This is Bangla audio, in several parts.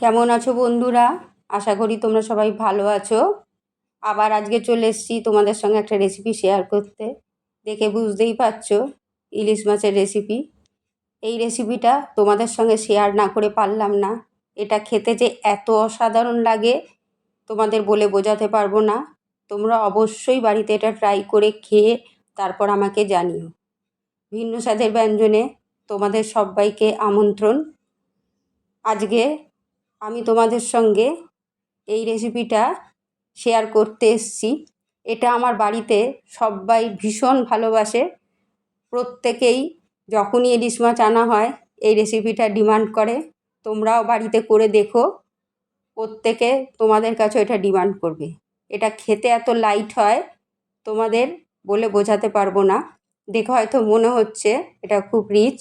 কেমন আছো বন্ধুরা? আশা করি তোমরা সবাই ভালো আছো। আবার আজকে চলে এসেছি তোমাদের সঙ্গে একটা রেসিপি শেয়ার করতে। দেখে বুঝতেই পারছো ইলিশ মাছের রেসিপি। এই রেসিপিটা তোমাদের সঙ্গে শেয়ার না করে পারলাম না। এটা খেতে যে এত অসাধারণ লাগে তোমাদের বলে বোঝাতে পারবো না। তোমরা অবশ্যই বাড়িতে এটা ট্রাই করে খেয়ে তারপর আমাকে জানিও। ভিন্ন স্বাদের ব্যঞ্জনে তোমাদের সবাইকে আমন্ত্রণ। আজকে আমি তোমাদের সঙ্গে এই রেসিপিটা শেয়ার করতে এসেছি। এটা আমার বাড়িতে সবাই ভীষণ ভালোবাসে। প্রত্যেকেই যখনই ইলিশ মাছ আনা হয় এই রেসিপিটা ডিমান্ড করে। তোমরাও বাড়িতে করে দেখো, প্রত্যেকে তোমাদের কাছে এটা ডিমান্ড করবে। এটা খেতে এত লাইট হয় তোমাদের বলে বোঝাতে পারবো না। দেখে হয়তো মনে হচ্ছে এটা খুব রিচ,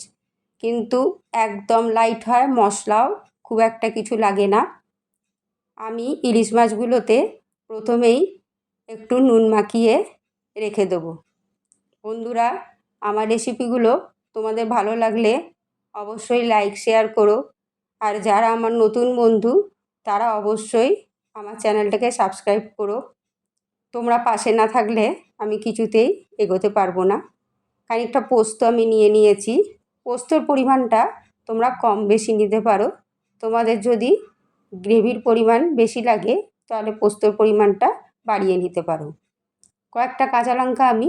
কিন্তু একদম লাইট হয়, মশলাও খুব একটা কিছু লাগে না। আমি ইলিশ মাছগুলোতে প্রথমেই একটু নুন মাখিয়ে রেখে দেবো। বন্ধুরা, আমার রেসিপিগুলো তোমাদের ভালো লাগলে অবশ্যই লাইক শেয়ার করো। আর যারা আমার নতুন বন্ধু তারা অবশ্যই আমার চ্যানেলটাকে সাবস্ক্রাইব করো। তোমরা পাশে না থাকলে আমি কিছুতেই এগোতে পারবো না। খানিকটা পোস্ত আমি নিয়ে নিয়েছি। পোস্তর পরিমাণটা তোমরা কম বেশি নিতে পারো। তোমাদের যদি গ্রেভির পরিমাণ বেশি লাগে তাহলে পোস্তর পরিমাণটা বাড়িয়ে নিতে পারো। কয়েকটা কাঁচা লঙ্কা আমি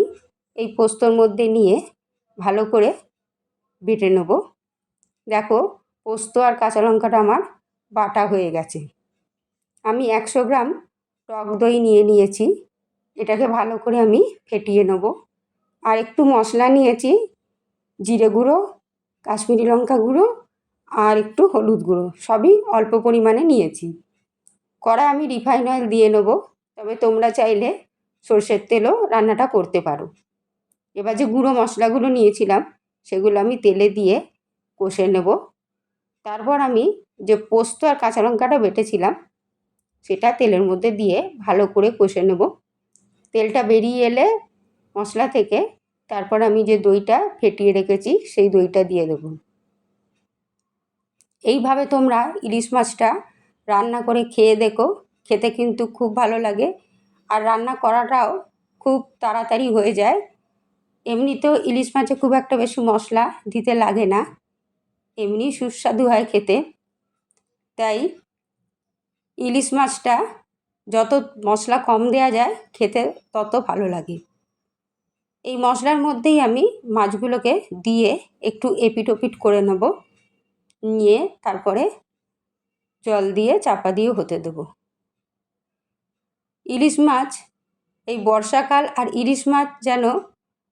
এই পোস্তর মধ্যে নিয়ে ভালো করে বেটে নেব। দেখো, পোস্ত আর কাঁচা লঙ্কাটা আমার বাটা হয়ে গেছে। আমি 100 গ্রাম টক দই নিয়ে নিয়েছি। এটাকে ভালো করে আমি ফেটিয়ে নেব। আর একটু মশলা নিয়েছি, জিরে গুঁড়ো, কাশ্মীরি লঙ্কা গুঁড়ো আর একটু হলুদ গুঁড়ো, সবই অল্প পরিমাণে নিয়েছি। কড়ায় আমি রিফাইন অয়েল দিয়ে নেব, তবে তোমরা চাইলে সর্ষের তেলও রান্নাটা করতে পারো। এবার যে গুঁড়ো মশলাগুলো নিয়েছিলাম সেগুলো আমি তেলে দিয়ে কষে নেব। তারপর আমি যে পোস্ত আর কাঁচা লঙ্কাটা বেটেছিলাম সেটা তেলের মধ্যে দিয়ে ভালো করে কষে নেব। তেলটা বেরিয়ে এলে মশলা থেকে তারপর আমি যে দইটা ফেটিয়ে রেখেছি সেই দইটা দিয়ে দেবো। এইভাবে তোমরা ইলিশ মাছটা রান্না করে খেয়ে দেখো, খেতে কিন্তু খুব ভালো লাগে। আর রান্না করাটাও খুব তাড়াতাড়ি হয়ে যায়। এমনিতেও ইলিশ মাছে খুব একটা বেশি মশলা দিতে লাগে না, এমনি সুস্বাদু হয় খেতে। তাই ইলিশ মাছটা যত মশলা কম দেওয়া যায় খেতে তত ভালো লাগে। এই মশলার মধ্যেই আমি মাছগুলোকে দিয়ে একটু এপিট ওপিট করে নেব, নিয়ে তারপরে জল দিয়ে চাপা দিয়ে হতে দেবো। ইলিশ মাছ, এই বর্ষাকাল আর ইলিশ মাছ যেন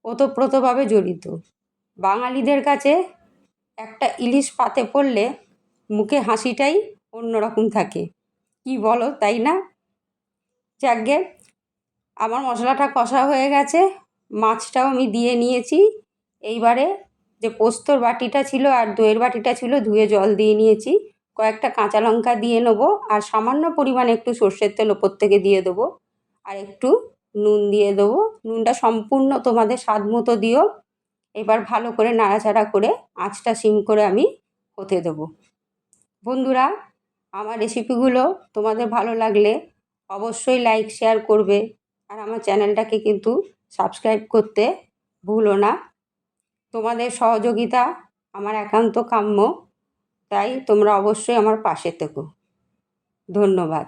ওতপ্রোতভাবে জড়িত। বাঙালিদের কাছে একটা ইলিশ পাতে পড়লে মুখে হাসিটাই অন্যরকম থাকে, কি বলো তাই না? যাকগে, আমার মশলাটা কষা হয়ে গেছে, মাছটাও আমি দিয়ে নিয়েছি। এইবারে যে পোস্তর বাটিটা ছিল আর দইয়ের বাটিটা ছিল ধুয়ে জল দিয়ে নিয়েছি। কয়েকটা কাঁচা লঙ্কা দিয়ে নেবো আর সামান্য পরিমাণে একটু সর্ষের তেল ওপর থেকে দিয়ে দেবো। আর একটু নুন দিয়ে দেবো। নুনটা সম্পূর্ণ তোমাদের স্বাদ মতো দিও। এবার ভালো করে নাড়াচাড়া করে আঁচটা সিম করে আমি হতে দেবো। বন্ধুরা, আমার রেসিপিগুলো তোমাদের ভালো লাগলে অবশ্যই লাইক শেয়ার করবে। আর আমার চ্যানেলটাকে কিন্তু সাবস্ক্রাইব করতে ভুলো না। তোমাদের সহযোগিতা আমার একান্ত কাম্য, তাই তোমরা অবশ্যই আমার পাশে থেকো। ধন্যবাদ।